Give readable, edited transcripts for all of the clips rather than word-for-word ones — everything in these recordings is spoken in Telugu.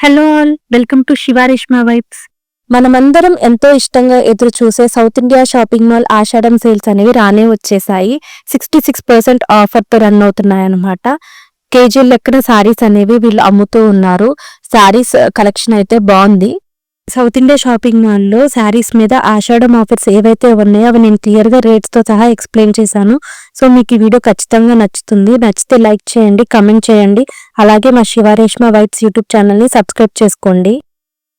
Hello all, welcome to Shiva Reshma vibes. మనమందరం ఎంతో ఇష్టంగా ఎదురు చూసే సౌత్ ఇండియా షాపింగ్ మాల్ ఆషాఢం సేల్స్ అనేవి రానే వచ్చేసాయి. 66% ఆఫర్తో రన్ అవుతున్నాయి అనమాట. కేజీ లెక్కన శారీస్ అనేవి వీళ్ళు అమ్ముతూ ఉన్నారు. శారీస్ కలెక్షన్ అయితే బాగుంది. సౌత్ ఇండియా షాపింగ్ మాల్లో శారీస్ మీద ఆషాఢం ఆఫర్స్ ఏవైతే ఉన్నాయో అవి నేను క్లియర్గా రేట్స్తో సహా ఎక్స్ప్లెయిన్ చేశాను. సో మీకు ఈ వీడియో ఖచ్చితంగా నచ్చుతుంది. నచ్చితే లైక్ చేయండి, కమెంట్ చేయండి. అలాగే మా శివ రేష్మా వైబ్స్ యూట్యూబ్ ఛానల్ని సబ్స్క్రైబ్ చేసుకోండి.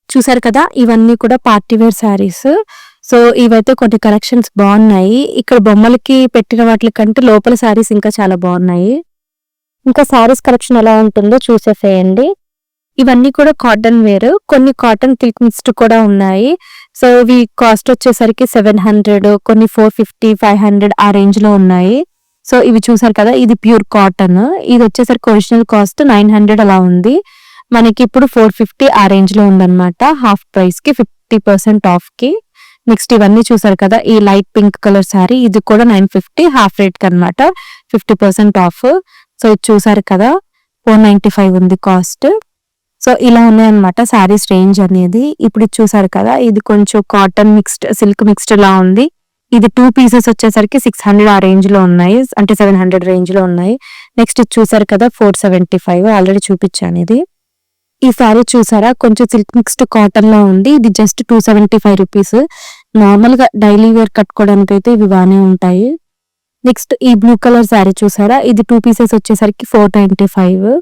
చూసారు కదా, ఇవన్నీ కూడా పార్టీ వేర్ శారీస్. సో ఇవైతే కొన్ని కలెక్షన్స్ బాగున్నాయి. ఇక్కడ బొమ్మలకి పెట్టిన వాటి కంటే లోపల శారీస్ ఇంకా చాలా బాగున్నాయి. ఇంకా శారీస్ కలెక్షన్ ఎలా ఉంటుందో చూసేసేయండి. ఇవన్నీ కూడా కాటన్ వేర్, కొన్ని కాటన్ సిల్క్ మిక్స్డ్ కూడా ఉన్నాయి. సో ఇవి కాస్ట్ వచ్చేసరికి 700, కొన్ని 450, 500 ఆ రేంజ్ లో ఉన్నాయి. సో ఇవి చూసారు కదా, ఇది ప్యూర్ కాటన్. ఇది వచ్చేసరికి ఒరిజినల్ కాస్ట్ 900 అలా ఉంది. మనకి ఇప్పుడు 450 ఆ రేంజ్ లో ఉందన్నమాట. హాఫ్ ప్రైస్ కి 50% ఆఫ్ కి. నెక్స్ట్ ఇవన్నీ చూసారు కదా, ఈ లైట్ పింక్ కలర్ శారీ, ఇది కూడా 950 హాఫ్ రేట్ కి అనమాట, 50% ఆఫ్. సో ఇది చూసారు కదా, 495 ఉంది కాస్ట్. సో ఇలా ఉన్నాయన్నమాట శారీస్ రేంజ్ అనేది. ఇప్పుడు ఇది చూసారు కదా, ఇది కొంచెం కాటన్ మిక్స్డ్ సిల్క్ మిక్స్డ్ లా ఉంది. ఇది 2 పీసెస్ వచ్చేసరికి 600 ఆ రేంజ్ లో ఉన్నాయి, అంటే 700 రేంజ్ లో ఉన్నాయి. నెక్స్ట్ ఇది చూసారు కదా, 475 ఆల్రెడీ చూపించాను. ఇది ఈ శారీ చూసారా, కొంచెం సిల్క్ మిక్స్డ్ కాటన్ లో ఉంది. ఇది జస్ట్ 275 రూపీస్. నార్మల్ గా డైలీ వేర్ కట్టుకోవడానికి అయితే ఇవి బాగానే ఉంటాయి. నెక్స్ట్ ఈ బ్లూ కలర్ శారీ చూసారా, ఇది 2 పీసెస్ వచ్చేసరికి 495,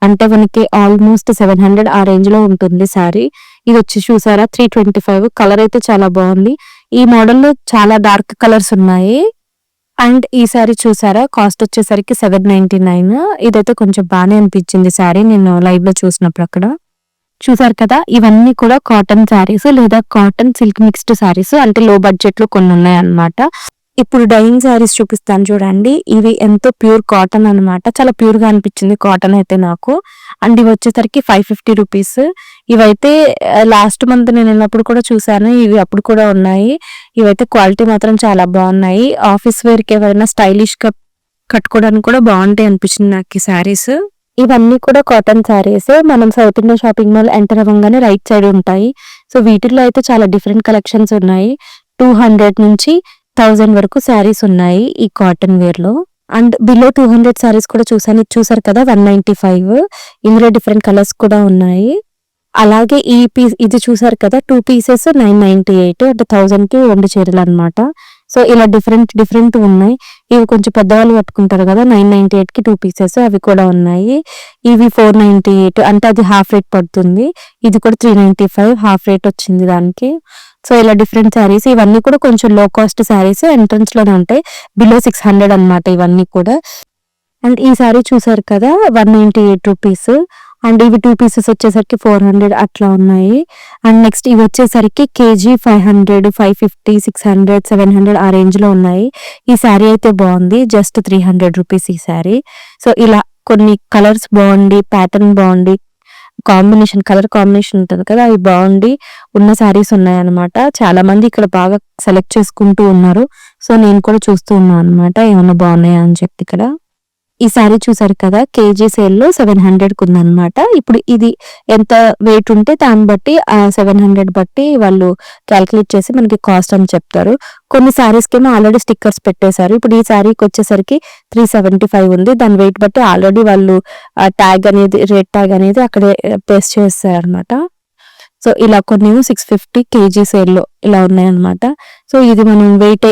అంటే మనకి ఆల్మోస్ట్ 700 ఆ రేంజ్ లో ఉంటుంది శారీ. ఇది వచ్చి చూసారా 325. కలర్ అయితే చాలా బాగుంది. ఈ మోడల్ లో చాలా డార్క్ కలర్స్ ఉన్నాయి. అండ్ ఈ శారీ చూసారా, కాస్ట్ వచ్చేసరికి 799. ఇదైతే కొంచెం బాగానే అనిపించింది శారీ నేను లైవ్ లో చూసినప్పుడు. అక్కడ చూసారు కదా, ఇవన్నీ కూడా కాటన్ శారీస్ లేదా కాటన్ సిల్క్ మిక్స్డ్ శారీస్, అంటే లో బడ్జెట్ లో కొన్ని ఉన్నాయి అన్నమాట. ఇప్పుడు డైయింగ్ శారీస్ చూపిస్తాను చూడండి. ఇవి ఎంతో ప్యూర్ కాటన్ అనమాట, చాలా ప్యూర్ గా అనిపించింది కాటన్ అయితే నాకు. అండ్ ఇవి వచ్చేసరికి 550 రూపీస్. ఇవైతే లాస్ట్ మంత్ నేను వెళ్ళినప్పుడు కూడా చూసాను, ఇవి అప్పుడు కూడా ఉన్నాయి. ఇవైతే క్వాలిటీ మాత్రం చాలా బాగున్నాయి. ఆఫీస్ వేర్ కి ఎవరైనా స్టైలిష్ గా కట్టుకోవడానికి కూడా బాగుంటాయి అనిపించింది నాకు ఈ శారీస్. ఇవన్నీ కూడా కాటన్ శారీస్. మనం south India shopping mall enter అవ్వగానే రైట్ సైడ్ ఉంటాయి. సో వీటిల్లో అయితే చాలా డిఫరెంట్ కలెక్షన్స్ ఉన్నాయి. 200 నుంచి 1000 వరకు శారీస్ ఉన్నాయి ఈ కాటన్ వేర్ లో. అండ్ బిలో 200 శారీస్ కూడా చూసాను. ఇది చూసారు కదా, 195. ఇందులో డిఫరెంట్ కలర్స్ కూడా ఉన్నాయి. అలాగే ఈ పీస్ ఇది చూసారు కదా, 2 పీసెస్ 998, అంటే 1000 కి 2 చీరలు అనమాట. సో ఇలా డిఫరెంట్ ఉన్నాయి. ఇవి కొంచెం పెద్దవాళ్ళు కట్టుకుంటారు కదా, 998 కి 2 పీసెస్ అవి కూడా ఉన్నాయి. ఇవి 498, అంటే అది హాఫ్ రేట్ పడుతుంది. ఇది కూడా 395 హాఫ్ రేట్ వచ్చింది దానికి. సో ఇలా డిఫరెంట్ శారీస్, ఇవన్నీ కూడా కొంచెం లో కాస్ట్ శారీస్, ఎంట్రన్స్ లోనే ఉంటాయి. బిలో 600 అనమాట ఇవన్నీ కూడా. అండ్ ఈ శారీ చూసారు కదా, 198 రూపీస్. అండ్ ఇవి 2 పీసెస్ వచ్చేసరికి 400 అట్లా ఉన్నాయి. అండ్ నెక్స్ట్ ఇవి వచ్చేసరికి కేజీ 500, 550, 600, 700 ఆ రేంజ్ లో ఉన్నాయి. ఈ శారీ అయితే బాగుంది, జస్ట్ 300 రూపీస్ ఈ శారీ. సో ఇలా కొన్ని కలర్స్ బాగుండి, ప్యాటర్న్ బాగుండి, కాంబినేషన్ కలర్ కాంబినేషన్ ఉంటుంది కదా, అవి బాగుండి ఉన్న శారీస్ ఉన్నాయన్నమాట. చాలా మంది ఇక్కడ బాగా సెలెక్ట్ చేసుకుంటూ ఉన్నారు. సో నేను కూడా చూస్తూ ఉన్నాను అనమాట, ఏమన్నా బాగున్నాయా అని చెప్పి. ఇక్కడ ఈ శారీ చూసారు కదా, కేజీ సేల్ లో 700 కు ఉందన్నమాట. ఇప్పుడు ఇది ఎంత వెయిట్ ఉంటే దాన్ని బట్టి 700 బట్టి వాళ్ళు క్యాల్కులేట్ చేసి మనకి కాస్ట్ అని చెప్తారు. కొన్ని శారీస్ కేమో ఆల్రెడీ స్టిక్కర్స్ పెట్టేశారు. ఇప్పుడు ఈ శారీకి వచ్చేసరికి 375 ఉంది. దాని వెయిట్ బట్టి ఆల్రెడీ వాళ్ళు ట్యాగ్ అనేది, రేట్ ట్యాగ్ అనేది అక్కడే పేస్ట్ చేస్తారు అనమాట. సో ఇలా కొన్ని 650 కేజీ సేల్ లో ఇలా ఉన్నాయన్నమాట. సో ఇది మనం వెయిట్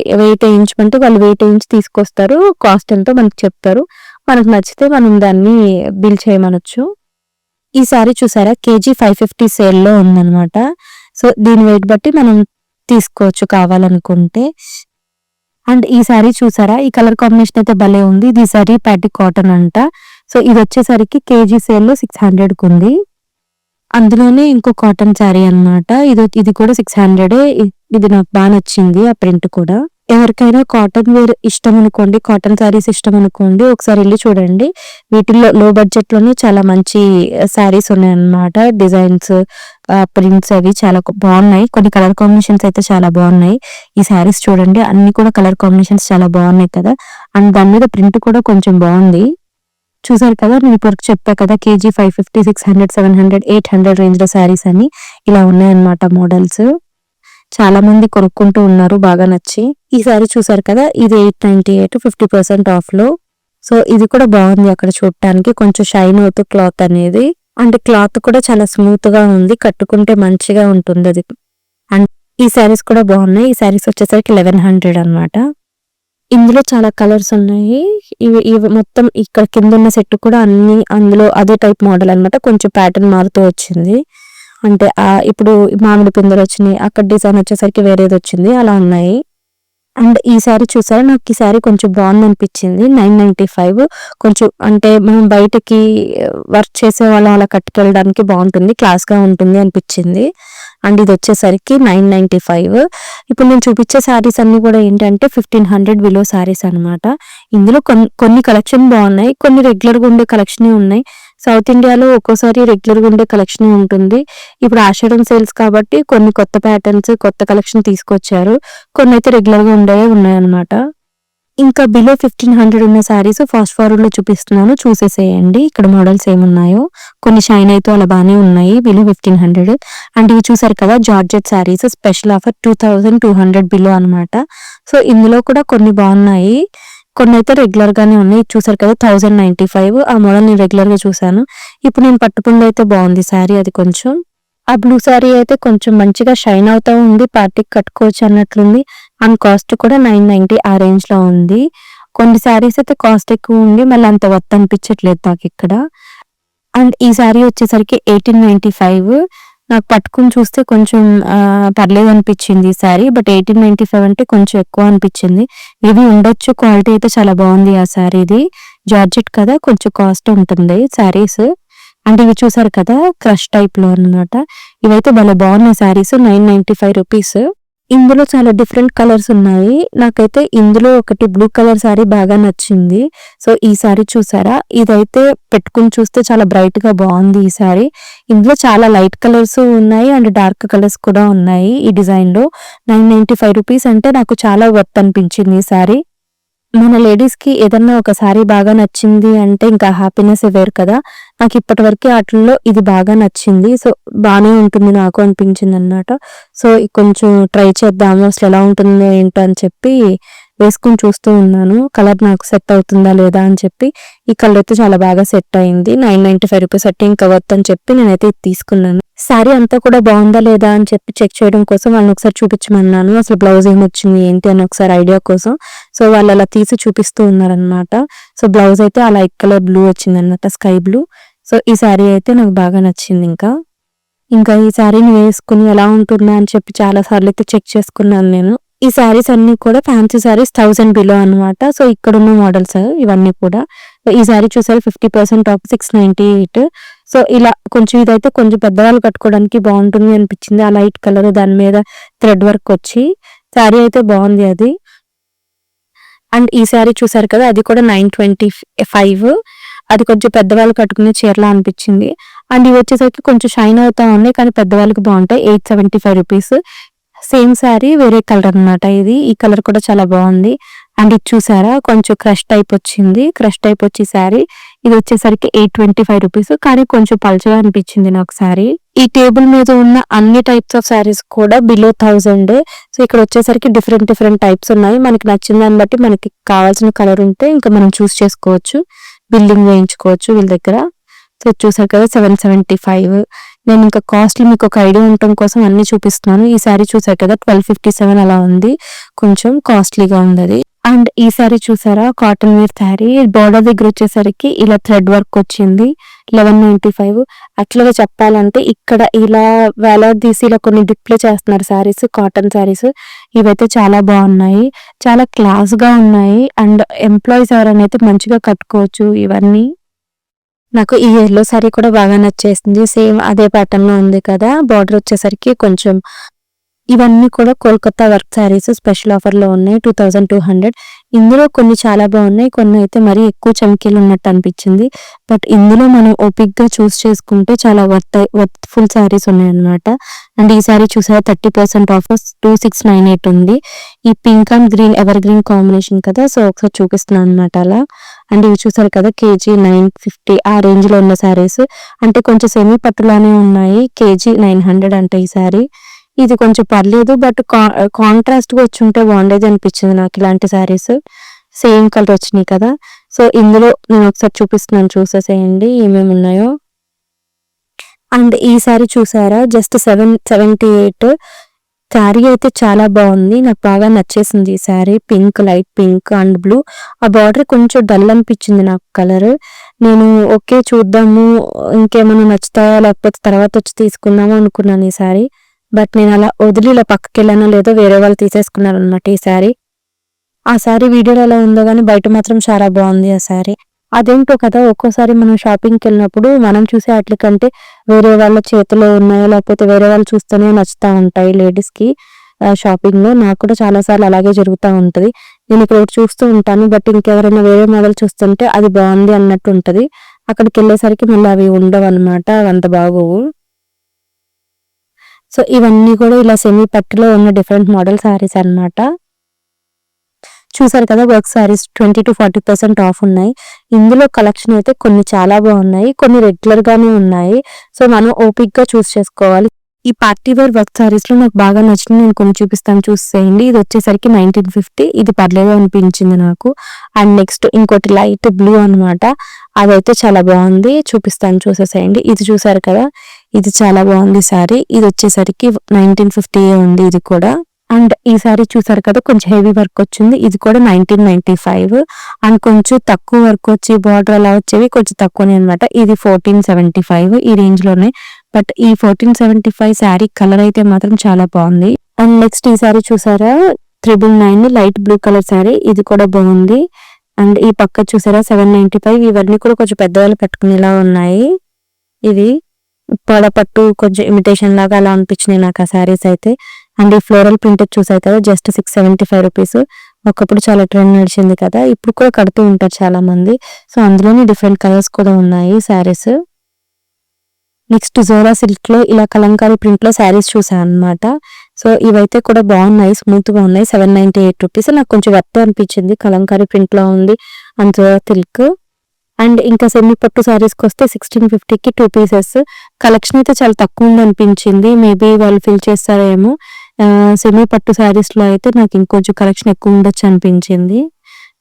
వేయించమంటే వాళ్ళు వెయిట్ వేయించి తీసుకొస్తారు. కాస్ట్ ఎంతో మనకు చెప్తారు. మనకు నచ్చితే మనం దాన్ని బిల్ చేయమనొచ్చు. ఈ సారీ చూసారా, కేజీ 550 సేల్ లో ఉందన్నమాట. సో దీని వెయిట్ బట్టి మనం తీసుకోవచ్చు కావాలనుకుంటే. అండ్ ఈ సారీ చూసారా, ఈ కలర్ కాంబినేషన్ అయితే భలే ఉంది. ఇది సారీ ప్యాటీ కాటన్ అంట. సో ఇది వచ్చేసరికి కేజీ సేల్ లో 600 కు ఉంది. అందులోనే ఇంకో కాటన్ శారీ అనమాట. ఇది కూడా 600. ఇది నాకు బాగా నచ్చింది, ఆ ప్రింట్ కూడా. ఎవరికైనా కాటన్ వేర్ ఇష్టం అనుకోండి, కాటన్ శారీస్ ఇష్టం అనుకోండి, ఒకసారి వెళ్ళి చూడండి. వీటిల్లో లో బడ్జెట్ లోనే చాలా మంచి శారీస్ ఉన్నాయన్నమాట. డిజైన్స్, ప్రింట్స్ అవి చాలా బాగున్నాయి. కొన్ని కలర్ కాంబినేషన్స్ అయితే చాలా బాగున్నాయి. ఈ శారీస్ చూడండి, అన్ని కూడా కలర్ కాంబినేషన్స్ చాలా బాగున్నాయి కదా. అండ్ దాని మీద ప్రింట్ కూడా కొంచెం బాగుంది. చూసారు కదా, నేను ఇప్పటివరకు చెప్పా కదా కేజీ 550, 600, 700, 800 రేంజ్ లో శారీస్ అని ఇలా ఉన్నాయన్నమాట మోడల్స్. చాలా మంది కొనుక్కుంటూ ఉన్నారు బాగా నచ్చి. ఈ సారీ చూసారు కదా, ఇది 898, 50% ఆఫ్ లో. సో ఇది కూడా బాగుంది అక్కడ చూడటానికి, కొంచెం షైన్ అవుతూ క్లాత్ అనేది, అంటే క్లాత్ కూడా చాలా స్మూత్ గా ఉంది, కట్టుకుంటే మంచిగా ఉంటుంది అది. అండ్ ఈ శారీస్ కూడా బాగున్నాయి. ఈ శారీస్ వచ్చేసరికి 1100 అన్నమాట. ఇందులో చాలా కలర్స్ ఉన్నాయి. ఇవి మొత్తం ఇక్కడ కింద ఉన్న సెట్ కూడా అన్ని అందులో అదే టైప్ మోడల్ అన్నమాట, కొంచెం ప్యాటర్న్ మారుతూ వచ్చింది. అంటే ఇప్పుడు మామిడి పిందెలు వచ్చినాయి, అక్కడ డిజైన్ వచ్చేసరికి వేరేది వచ్చింది, అలా ఉన్నాయి. అండ్ ఈ సారీ చూసారా, నాకు ఈ సారీ కొంచెం బాగుంది అనిపించింది. 995, కొంచెం అంటే మనం బయటకి వర్క్ చేసే వాళ్ళం అలా కట్టుకెళ్ళడానికి బాగుంటుంది, క్లాస్ గా ఉంటుంది అనిపించింది. అండ్ ఇది వచ్చేసరికి 995. ఇప్పుడు నేను చూపించే శారీస్ అన్ని కూడా ఏంటంటే 1500 బిలో శారీస్ అనమాట. ఇందులో కొన్ని కలెక్షన్ బాగున్నాయి, కొన్ని రెగ్యులర్ గా ఉండే కలెక్షన్ ఉన్నాయి. సౌత్ ఇండియాలో ఒక్కోసారి రెగ్యులర్ గా ఉండే కలెక్షన్ ఉంటుంది. ఇప్పుడు ఆషాఢం సేల్స్ కాబట్టి కొన్ని కొత్త ప్యాటర్న్స్, కొత్త కలెక్షన్ తీసుకొచ్చారు. కొన్ని అయితే రెగ్యులర్ గా ఉన్నాయన్నమాట. ఇంకా బిలో 1500 ఉన్న శారీస్ ఫాస్ట్ ఫార్వర్డ్ లో చూపిస్తున్నాను, చూసేసేయండి ఇక్కడ మోడల్స్ ఏమున్నాయో. కొన్ని షైన్ అయితే అలా బాగానే ఉన్నాయి బిలో 1500. అండ్ ఇవి చూసారు కదా, georgette saris special offer 2200 below అనమాట. సో ఇందులో కూడా కొన్ని బాగున్నాయి, కొన్ని అయితే రెగ్యులర్ గానే ఉన్నాయి. చూసారు కదా 1095, ఆ మోడల్ నేను రెగ్యులర్ గా చూసాను. ఇప్పుడు నేను పట్టుకుంది అయితే బాగుంది శారీ, అది కొంచెం ఆ బ్లూ శారీ అయితే కొంచెం మంచిగా షైన్ అవుతా ఉంది, పార్టీకి కట్టుకోవచ్చు అన్నట్లుంది. అండ్ కాస్ట్ కూడా 990 ఆ రేంజ్ లో ఉంది. కొన్ని శారీస్ అయితే కాస్ట్ ఎక్కువ ఉంది, మళ్ళీ అంత వర్త్ అనిపించట్లేదు నాకు ఇక్కడ. అండ్ ఈ శారీ వచ్చేసరికి 1895. నాకు పట్టుకుని చూస్తే కొంచెం పర్లేదు అనిపించింది ఈ శారీ, బట్ 1895 అంటే కొంచెం ఎక్కువ అనిపించింది. ఇది ఉండొచ్చు, క్వాలిటీ అయితే చాలా బాగుంది ఆ శారీది. జార్జెట్ కదా, కొంచెం కాస్ట్ ఉంటుంది శారీస్. అంటే ఇవి చూసారు కదా, క్రష్ టైప్ లో అన్నమాట. ఇవైతే భలే బాగున్నాయి శారీస్, 995 రూపీస్. ఇందులో చాలా డిఫరెంట్ కలర్స్ ఉన్నాయి. నాకైతే ఇందులో ఒకటి బ్లూ కలర్ శారీ బాగా నచ్చింది. సో ఈ శారీ చూసారా, ఇదైతే పెట్టుకుని చూస్తే చాలా బ్రైట్ గా బాగుంది ఈ శారీ. ఇందులో చాలా లైట్ కలర్స్ ఉన్నాయి అండ్ డార్క్ కలర్స్ కూడా ఉన్నాయి ఈ డిజైన్ లో. 995 రూపీస్ అంటే నాకు చాలా వర్త్ అనిపించింది ఈ శారీ. మన లేడీస్ కి ఏదన్నా ఒక శారీ బాగా నచ్చింది అంటే ఇంకా హ్యాపీనెస్ వేరు కదా. నాకు ఇప్పటి వరకు వాటిల్లో ఇది బాగా నచ్చింది. సో బాగానే ఉంటుంది నాకు అనిపించింది అన్నమాట. సో కొంచెం ట్రై చేద్దాము అసలు ఎలా ఉంటుందో ఏంటో అని చెప్పి వేసుకుని చూస్తూ ఉన్నాను, కలర్ నాకు సెట్ అవుతుందా లేదా అని చెప్పి. ఈ కలర్ అయితే చాలా బాగా సెట్ అయింది. 995 రూపీస్ అంటే ఇంకా వర్త్ అని చెప్పి నేనైతే ఇది తీసుకున్నాను. శారీ అంతా కూడా బాగుందా లేదా అని చెప్పి చెక్ చేయడం కోసం వాళ్ళని ఒకసారి చూపించమన్నాను, అసలు బ్లౌజ్ ఏమొచ్చింది ఏంటి అని ఒకసారి ఐడియా కోసం. సో వాళ్ళు అలా తీసి చూపిస్తూ ఉన్నారనమాట. సో బ్లౌజ్ అయితే ఆ లైట్ కలర్ బ్లూ వచ్చింది అనమాట, స్కై బ్లూ. సో ఈ శారీ అయితే నాకు బాగా నచ్చింది. ఇంకా ఈ శారీని వేసుకుని ఎలా ఉంటుందా అని చెప్పి చాలా సార్లు అయితే చెక్ చేసుకున్నాను నేను. ఈ శారీస్ అన్ని కూడా ఫ్యాన్సీ శారీస్ 1000 బిలో అనమాట. సో ఇక్కడ ఉన్న మోడల్స్ ఇవన్నీ కూడా. ఈ శారీ చూసారు 50% ఆఫ్ 698. సో ఇలా కొంచెం ఇదైతే కొంచెం పెద్దవాళ్ళు కట్టుకోవడానికి బాగుంటుంది అనిపించింది. ఆ లైట్ కలర్ దాని మీద థ్రెడ్ వర్క్ వచ్చి శారీ అయితే బాగుంది అది. అండ్ ఈ శారీ చూసారు కదా, అది కూడా 925. అది కొంచెం పెద్దవాళ్ళు కట్టుకునే చీరలా అనిపించింది. అండ్ ఇవి వచ్చేసరికి కొంచెం షైన్ అవుతా ఉన్నాయి కానీ పెద్దవాళ్ళకి బాగుంటాయి. 875 రూపీస్. సేమ్ శారీ వేరే కలర్ అనమాట ఇది. ఈ కలర్ కూడా చాలా బాగుంది. అండ్ ఇది చూసారా, కొంచెం క్రష్ టైప్ వచ్చింది, క్రష్ టైప్ వచ్చి శారీ. ఇది వచ్చేసరికి 825 రూపీస్, కానీ కొంచెం పల్చగా అనిపించింది నాకు శారీ. ఈ టేబుల్ మీద ఉన్న అన్ని టైప్స్ ఆఫ్ శారీస్ కూడా బిలో 1000. సో ఇక్కడ వచ్చేసరికి డిఫరెంట్ టైప్స్ ఉన్నాయి. మనకి నచ్చిన దాన్ని బట్టి మనకి కావాల్సిన కలర్ ఉంటే ఇంకా మనం చూస్ చేసుకోవచ్చు, బిల్డింగ్ వేయించుకోవచ్చు వీళ్ళ దగ్గర. సో చూసారు కదా 775. నేను ఇంకా కాస్ట్లీ మీకు ఒక ఐడియా ఉండటం కోసం అన్ని చూపిస్తున్నాను. ఈ శారీ చూసారు కదా 1257 అలా ఉంది, కొంచెం కాస్ట్లీగా ఉంది అది. అండ్ ఈ శారీ చూసారా, కాటన్ వేర్ శారీ. బోర్డర్ దగ్గర వచ్చేసరికి ఇలా థ్రెడ్ వర్క్ వచ్చింది. 1195. యాక్చువల్గా చెప్పాలంటే ఇక్కడ ఇలా వేలాడదీసి ఇలా కొన్ని డిస్ప్లే చేస్తున్నారు శారీస్, కాటన్ శారీస్. ఇవైతే చాలా బాగున్నాయి, చాలా క్లాస్ గా ఉన్నాయి. అండ్ ఎంప్లాయీస్ ఎవరైనా అయితే మంచిగా కట్టుకోవచ్చు ఇవన్నీ. నాకు ఈ ఎల్లో శారీ కూడా బాగా నచ్చేసింది. సేమ్ అదే ప్యాటర్న్ లో ఉంది కదా, బార్డర్ వచ్చేసరికి కొంచెం ఇవన్నీ కూడా Kolkata work saris special offer లో ఉన్నాయి 2200. ఇందులో కొన్ని చాలా బాగున్నాయి, కొన్ని అయితే మరీ ఎక్కువ చమ్కీలు ఉన్నట్టు అనిపించింది. బట్ ఇందులో మనం ఓపిక్ గా చూస్ చేసుకుంటే చాలా వర్త్ఫుల్ శారీస్ ఉన్నాయి అనమాట. అండ్ ఈ శారీ చూసారా 30% ఆఫ్ 2698 ఉంది. ఈ pink and green ever green combination కదా, సో ఒకసారి చూపిస్తున్నాను అనమాట అలా. అండ్ ఇవి చూసారు కదా కేజీ 950 ఆ రేంజ్ లో ఉన్న శారీస్, అంటే కొంచెం సెమీ పట్టులానే ఉన్నాయి. కేజీ 900 అంటే ఈ శారీ. ఇది కొంచెం పర్లేదు, బట్ కాంట్రాస్ట్ గా వచ్చి ఉంటే బాగుండేది అనిపించింది నాకు ఇలాంటి శారీస్. సేమ్ కలర్ వచ్చినాయి కదా, సో ఇందులో నేను ఒకసారి చూపిస్తున్నాను, చూసేసేయండి ఏమేమి ఉన్నాయో. అండ్ ఈ శారీ చూసారా జస్ట్ 778. శారీ అయితే చాలా బాగుంది, నాకు బాగా నచ్చేసింది ఈ sari. Pink, light pink and blue. ఆ బార్డర్ కొంచెం డల్ అనిపించింది నాకు కలర్. నేను ఓకే చూద్దాము ఇంకేమైనా నచ్చుతాయా లేకపోతే తర్వాత వచ్చి తీసుకుందాము అనుకున్నాను ఈ శారీ. బట్ నేను అలా వదిలి ఇలా పక్కకి వెళ్ళానో లేదో వేరే వాళ్ళు తీసేసుకున్నారు అనమాట ఈ శారీ. ఆ శారీ వీడియోలో ఎలా ఉందో కానీ బయట మాత్రం చాలా బాగుంది ఆ శారీ. అదేంటో కదా, ఒక్కోసారి మనం షాపింగ్కి వెళ్ళినప్పుడు మనం చూసే వాటి కంటే వేరే వాళ్ళ చేతిలో ఉన్నాయో లేకపోతే వేరే వాళ్ళు చూస్తేనే నచ్చుతూ ఉంటాయి లేడీస్ కి షాపింగ్ లో. నాకు కూడా చాలా సార్లు అలాగే జరుగుతూ ఉంటది. నేను ఇక్కడ ఒకటి చూస్తూ ఉంటాను, బట్ ఇంకెవరైనా వేరే మోడల్ చూస్తుంటే అది బాగుంది అన్నట్టు ఉంటది. అక్కడికి వెళ్ళేసరికి మళ్ళీ అవి ఉండవు అనమాట, అంత బాగోవు. సో ఇవన్నీ కూడా ఇలా సెమీ పట్టులో ఉన్న డిఫరెంట్ మోడల్ శారీస్ అన్నమాట. చూసారు కదా వర్క్ శారీస్ 20-40% ఆఫ్ ఉన్నాయి. ఇందులో కలెక్షన్ అయితే కొన్ని చాలా బాగున్నాయి, కొన్ని రెగ్యులర్ గానే ఉన్నాయి. సో మనం ఓపిక్ గా చూస్ చేసుకోవాలి. ఈ పార్టీ వేర్ వర్క్ శారీస్ లో నాకు బాగా నచ్చింది, నేను కొన్ని చూపిస్తాను చూసేయండి. ఇది వచ్చేసరికి 1950, ఇది పర్లేదు అనిపించింది నాకు. అండ్ నెక్స్ట్ ఇంకోటి లైట్ బ్లూ అనమాట, అదైతే చాలా బాగుంది, చూపిస్తాను చూసేసేయండి. ఇది చూసారు కదా, ఇది చాలా బాగుంది సారీ. ఇది వచ్చేసరికి 1950 ఉంది ఇది కూడా. అండ్ ఈ సారీ చూసారు కదా కొంచెం హెవీ వర్క్ వచ్చింది, ఇది కూడా 1995. అండ్ కొంచెం తక్కువ వర్క్ వచ్చి బార్డర్ అలా వచ్చేవి కొంచెం తక్కువనే అనమాట. ఇది 1475 ఈ రేంజ్ లోనే. బట్ ఈ 1475 శారీ కలర్ అయితే మాత్రం చాలా బాగుంది. అండ్ నెక్స్ట్ ఈ శారీ చూసారా 999 లైట్ బ్లూ కలర్ శారీ, ఇది కూడా బాగుంది. అండ్ ఈ పక్క చూసారా 795. ఇవన్నీ కూడా కొంచెం పెద్దవాళ్ళు పెట్టుకునేలా ఉన్నాయి. ఇది పట్టు కొంచెం ఇమిటేషన్ లాగా అలా అనిపించినాయి నాకు ఆ శారీస్ అయితే. అండ్ ఈ ఫ్లోరల్ ప్రింటెడ్ చూసారు కదా జస్ట్ 675 రూపీస్. ఒకప్పుడు చాలా ట్రెండ్ నడిచింది కదా, ఇప్పుడు కూడా కడుతూ ఉంటారు చాలా మంది. సో అందులోనే డిఫరెంట్ కలర్స్ కూడా ఉన్నాయి శారీస్. నెక్స్ట్ జోరా సిల్క్ లో ఇలా కలంకారీ ప్రింట్ లో శారీస్ చూసాను అనమాట. సో ఇవైతే కూడా బాగున్నాయి, స్మూత్ గా ఉన్నాయి. 798 రూపీస్. నాకు కొంచెం వర్త్ అనిపించింది, కలంకారీ ప్రింట్ లో ఉంది అండ్ జోరా సిల్క్. అండ్ ఇంకా సెమీ పట్టు శారీస్కి వస్తే 1650కి 2 పీసెస్. కలెక్షన్ అయితే చాలా తక్కువ ఉంది అనిపించింది, మేబీ వాళ్ళు ఫిల్ చేస్తారేమో. సెమీ పట్టు శారీస్ లో అయితే నాకు ఇంకొంచెం కలెక్షన్ ఎక్కువ ఉండొచ్చు అనిపించింది.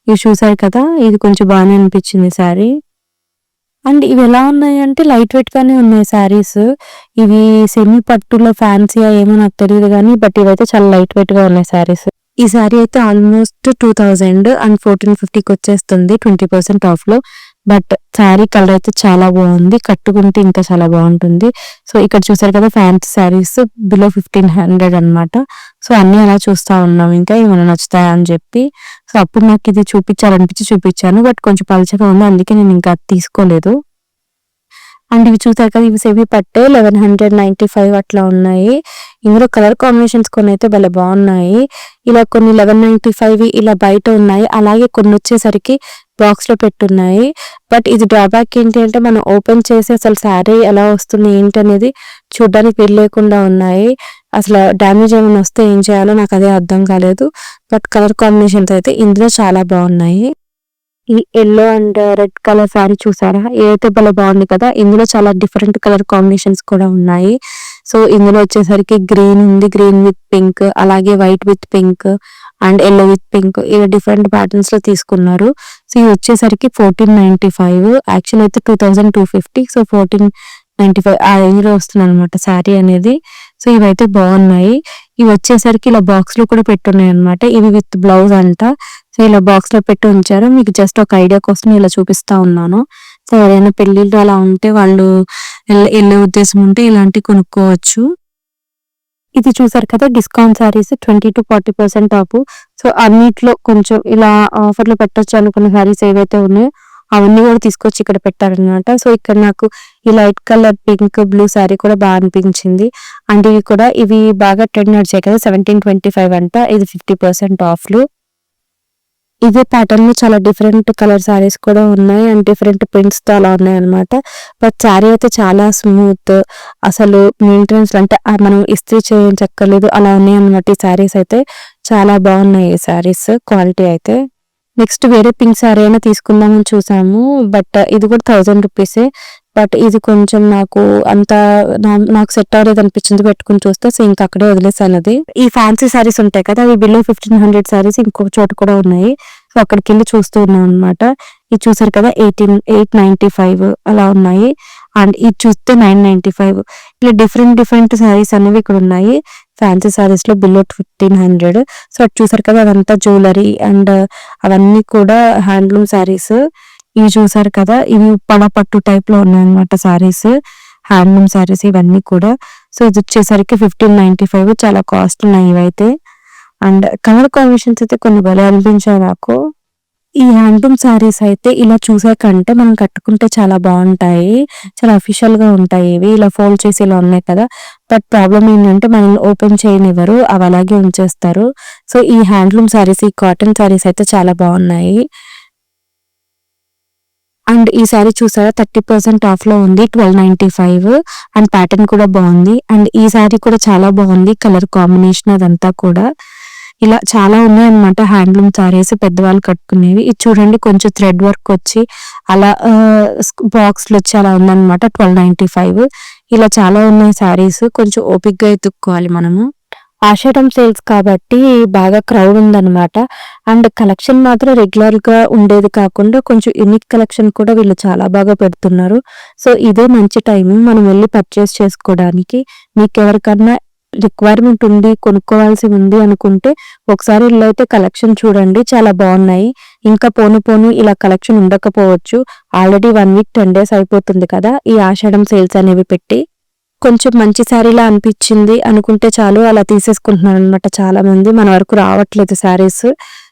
ఇవి చూసారు కదా, ఇది కొంచెం బాగానే అనిపించింది శారీ. అండ్ ఇవి ఎలా ఉన్నాయి అంటే లైట్ వెయిట్ గానే ఉన్నాయి శారీస్. ఇవి సెమీ పట్టులో ఫ్యాన్సీయా ఏమో నాకు తెలియదు కానీ, బట్ ఇవైతే చాలా లైట్ వెయిట్ గా ఉన్నాయి శారీస్. ఈ శారీ అయితే ఆల్మోస్ట్ 2000 అండ్ 1450కి వచ్చేస్తుంది 20% ఆఫ్ లో. బట్ శారీ కలర్ అయితే చాలా బాగుంది, కట్టుకుంటే ఇంకా చాలా బాగుంటుంది. సో ఇక్కడ చూసారు కదా ఫ్యాన్సీ శారీస్ బిలో 1500 అనమాట. సో అన్ని అలా చూస్తా ఉన్నాం, ఇంకా ఏమైనా నచ్చుతాయా అని చెప్పి. సో అప్పుడు నాకు ఇది చూపించాలనిపించి చూపించాను, బట్ కొంచెం పలచగా ఉంది, అందుకే నేను ఇంకా తీసుకోలేదు. అండ్ ఇవి చూసారు కదా, ఇవి సెమీ పట్టే 1195 అట్లా ఉన్నాయి. ఇందులో కలర్ కాంబినేషన్స్ కొన్ని అయితే భలే బాగున్నాయి. ఇలా కొన్ని 1195 ఇలా బయట ఉన్నాయి, అలాగే కొన్ని వచ్చేసరికి బాక్స్ లో పెట్టున్నాయి. బట్ ఇది డ్రాబ్యాక్ ఏంటి అంటే మనం ఓపెన్ చేసి అసలు శారీ ఎలా వస్తుంది ఏంటి అనేది చూడడానికి వీలు లేకుండా ఉన్నాయి. అసలు డ్యామేజ్ ఏమైనా వస్తే ఏం చేయాలో నాకు అదే అర్థం కాలేదు. బట్ కలర్ కాంబినేషన్స్ అయితే ఇందులో చాలా బాగున్నాయి. ఈ yellow and red colour sari చూసారా, ఏదైతే భలే బాగుంది కదా. ఇందులో చాలా డిఫరెంట్ కలర్ కాంబినేషన్స్ కూడా ఉన్నాయి. సో ఇందులో వచ్చేసరికి గ్రీన్ ఉంది, గ్రీన్ విత్ పింక్, అలాగే white with pink and yellow with pink, ఇలా డిఫరెంట్ ప్యాటర్న్స్ లో తీసుకున్నారు. సో ఇది వచ్చేసరికి 1495, యాక్చువల్ అయితే 2250. సో 1495 ఆ రేంజ్ లో వస్తుంది అనమాట శారీ అనేది. సో ఇవైతే బాగున్నాయి. ఇవి వచ్చేసరికి ఇలా బాక్స్ లో కూడా పెట్టున్నాయి అనమాట. ఇవి విత్ బ్లౌజ్ అంట. సో ఇలా బాక్స్ లో పెట్టి ఉంచారు, మీకు జస్ట్ ఒక ఐడియా కోసం ఇలా చూపిస్తా ఉన్నాను. సో ఎవరైనా పెళ్లిళ్ళు అలా ఉంటే వాళ్ళు వెళ్ళే ఉద్దేశం ఉంటే ఇలాంటివి కొనుక్కోవచ్చు. ఇది చూసారు కదా డిస్కౌంట్ శారీస్ 20-40% ఆఫ్. సో అన్నిట్లో కొంచెం ఇలా ఆఫర్ లో పెట్టొచ్చు అనుకున్న శారీస్ ఏవైతే ఉన్నాయో అవన్నీ కూడా తీసుకొచ్చి ఇక్కడ పెట్టారనమాట. సో ఇక్కడ నాకు ఈ light colour pink blue sari కూడా బాగా అనిపించింది. అండ్ ఇవి బాగా ట్రెండ్ నడిచాయి కదా, 1725 అంట. ఇది 50% ఆఫ్లు. ఇదే ప్యాటర్న్ లో చాలా డిఫరెంట్ కలర్ శారీస్ కూడా ఉన్నాయి అండ్ డిఫరెంట్ ప్రింట్స్ తో అలా ఉన్నాయి అనమాట. బట్ శారీ అయితే చాలా స్మూత్, అసలు మెయింటెనెన్స్ అంటే మనం ఇస్త్రీ చేయించక్కర్లేదు అలా ఉన్నాయి అనమాట. ఈ శారీస్ అయితే చాలా బాగున్నాయి. ఈ శారీస్ క్వాలిటీ అయితే. నెక్స్ట్ వేరే పింక్ శారీ అయినా తీసుకుందామని చూసాము, బట్ ఇది కూడా 1000 రూపీసే. బట్ ఇది కొంచెం నాకు సెట్ అవ్వలేదు అనిపించింది. పెట్టుకుని చూస్తే సో ఇంకా అక్కడే వదిలేసాను అది. ఈ ఫ్యాన్సీ శారీస్ ఉంటాయి కదా, అవి బిలో 1500 శారీస్ ఇంకొక చోట కూడా ఉన్నాయి. సో అక్కడికి వెళ్ళి చూస్తూ ఉన్నాం అనమాట. ఇది చూసారు కదా, 895 అలా ఉన్నాయి. అండ్ ఇది చూస్తే 995. ఇలా డిఫరెంట్ శారీస్ అనేవి ఇక్కడ ఉన్నాయి. ఫ్యాన్సీ శారీస్ లో బిలో 1500. సో అది చూసారు కదా, అదంతా జ్యువెలరీ అండ్ అవన్నీ కూడా హ్యాండ్లూమ్ శారీస్. ఇవి చూసారు కదా, ఇవి పట్టు టైప్ లో ఉన్నాయి అనమాట శారీస్, హ్యాండ్లూమ్ శారీస్ ఇవన్నీ కూడా. సో ఇది వచ్చేసరికి 1595. చాలా కాస్ట్ ఉన్నాయి ఇవైతే. అండ్ కలర్ కాంబినేషన్స్ అయితే కొన్ని భలే అనిపించాయి నాకు. ఈ హ్యాండ్లూమ్ శారీస్ అయితే ఇలా చూసాకంటే మనం కట్టుకుంటే చాలా బాగుంటాయి, చాలా అఫీషియల్ గా ఉంటాయి. ఇవి ఇలా ఫోల్డ్ చేసి ఇలా ఉన్నాయి కదా, బట్ ప్రాబ్లం ఏంటంటే మనం ఓపెన్ చేయనివ్వరు, అవి అలాగే ఉంచేస్తారు. సో ఈ హ్యాండ్లూమ్ శారీస్, ఈ కాటన్ శారీస్ అయితే చాలా బాగున్నాయి. అండ్ ఈ శారీ చూసారా, 30% ఆఫ్ లో ఉంది, 1295. అండ్ ప్యాటర్న్ కూడా బాగుంది. అండ్ ఈ శారీ కూడా చాలా బాగుంది, కలర్ కాంబినేషన్ అదంతా కూడా. ఇలా చాలా ఉన్నాయన్నమాట హ్యాండ్లూమ్ శారీస్ పెద్దవాళ్ళు కట్టుకునేవి. ఇది చూడండి, కొంచెం థ్రెడ్ వర్క్ వచ్చి అలా బాక్స్లు వచ్చి అలా ఉందన్నమాట. 1295. ఇలా చాలా ఉన్నాయి శారీస్. కొంచెం ఓపిక్ గా ఎత్తుక్కోవాలి మనము. ఆషాఢం సేల్స్ కాబట్టి బాగా క్రౌడ్ ఉందన్నమాట. అండ్ కలెక్షన్ మాత్రం రెగ్యులర్ గా ఉండేది కాకుండా కొంచెం యూనిక్ కలెక్షన్ కూడా వీళ్ళు చాలా బాగా పెడుతున్నారు. సో ఇదే మంచి టైం మనం వెళ్ళి పర్చేస్ చేసుకోవడానికి. మీకు ఎవరికన్నా రిక్వైర్మెంట్ ఉంది, కొనుక్కోవాల్సి ఉంది అనుకుంటే ఒకసారి ఇల్లైతే కలెక్షన్ చూడండి, చాలా బాగున్నాయి. ఇంకా పోను ఇలా కలెక్షన్ ఉండకపోవచ్చు. ఆల్రెడీ 1 వీక్ 10 days అయిపోతుంది కదా ఈ ఆషాఢం సేల్స్ అనేవి పెట్టి. కొంచెం మంచి శారీలా అనిపించింది అనుకుంటే చాలు, అలా తీసేసుకుంటున్నారు అనమాట చాలా మంది. మన వరకు రావట్లేదు శారీస్.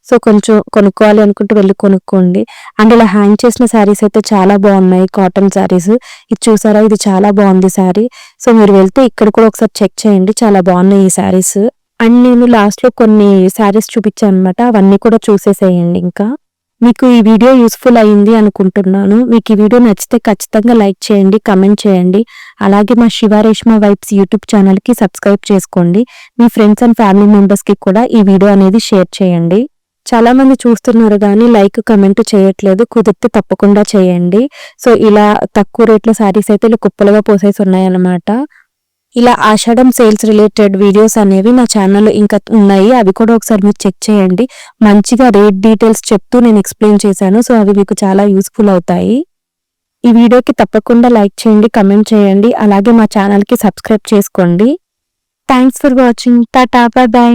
సో కొంచెం కొనుక్కోవాలి అనుకుంటే వెళ్ళి కొనుక్కోండి. అండ్ ఇలా హ్యాంగ్ చేసిన శారీస్ అయితే చాలా బాగున్నాయి, కాటన్ శారీస్. ఇది చూసారా, ఇది చాలా బాగుంది శారీ. సో మీరు వెళ్తే ఇక్కడ కూడా ఒకసారి చెక్ చేయండి, చాలా బాగున్నాయి ఈ శారీస్. అండ్ నేను లాస్ట్ లో కొన్ని శారీస్ చూపించాను అనమాట, అవన్నీ కూడా చూసేసేయండి. ఇంకా మీకు ఈ వీడియో యూస్ఫుల్ అయ్యింది అనుకుంటున్నాను. మీకు ఈ వీడియో నచ్చితే ఖచ్చితంగా లైక్ చేయండి, కమెంట్ చేయండి. అలాగే మా Shiva Reshma vibes YouTube channel కి సబ్స్క్రైబ్ చేసుకోండి. మీ ఫ్రెండ్స్ అండ్ ఫ్యామిలీ మెంబర్స్ కి కూడా ఈ వీడియో అనేది షేర్ చేయండి. చాలా మంది చూస్తున్నారు కానీ లైక్ కమెంట్ చేయట్లేదు, కుదిరితే తప్పకుండా చేయండి. సో ఇలా తక్కువ రేట్ల శారీస్ అయితే ఇలా కుప్పలుగా పోసేసి ఉన్నాయన్నమాట. ఇలా ఆషాఢం సేల్స్ రిలేటెడ్ వీడియోస్ అనేవి నా ఛానల్లో ఇంకా ఉన్నాయి, అవి కూడా ఒకసారి మీరు చెక్ చేయండి. మంచిగా రేట్ డీటెయిల్స్ చెప్తూ నేను ఎక్స్ప్లెయిన్ చేశాను. సో అవి మీకు చాలా యూస్ఫుల్ అవుతాయి. ఈ వీడియోకి తప్పకుండా లైక్ చేయండి, కమెంట్ చేయండి. అలాగే మా ఛానల్కి సబ్స్క్రైబ్ చేసుకోండి. Thanks for watching. Tata, by by.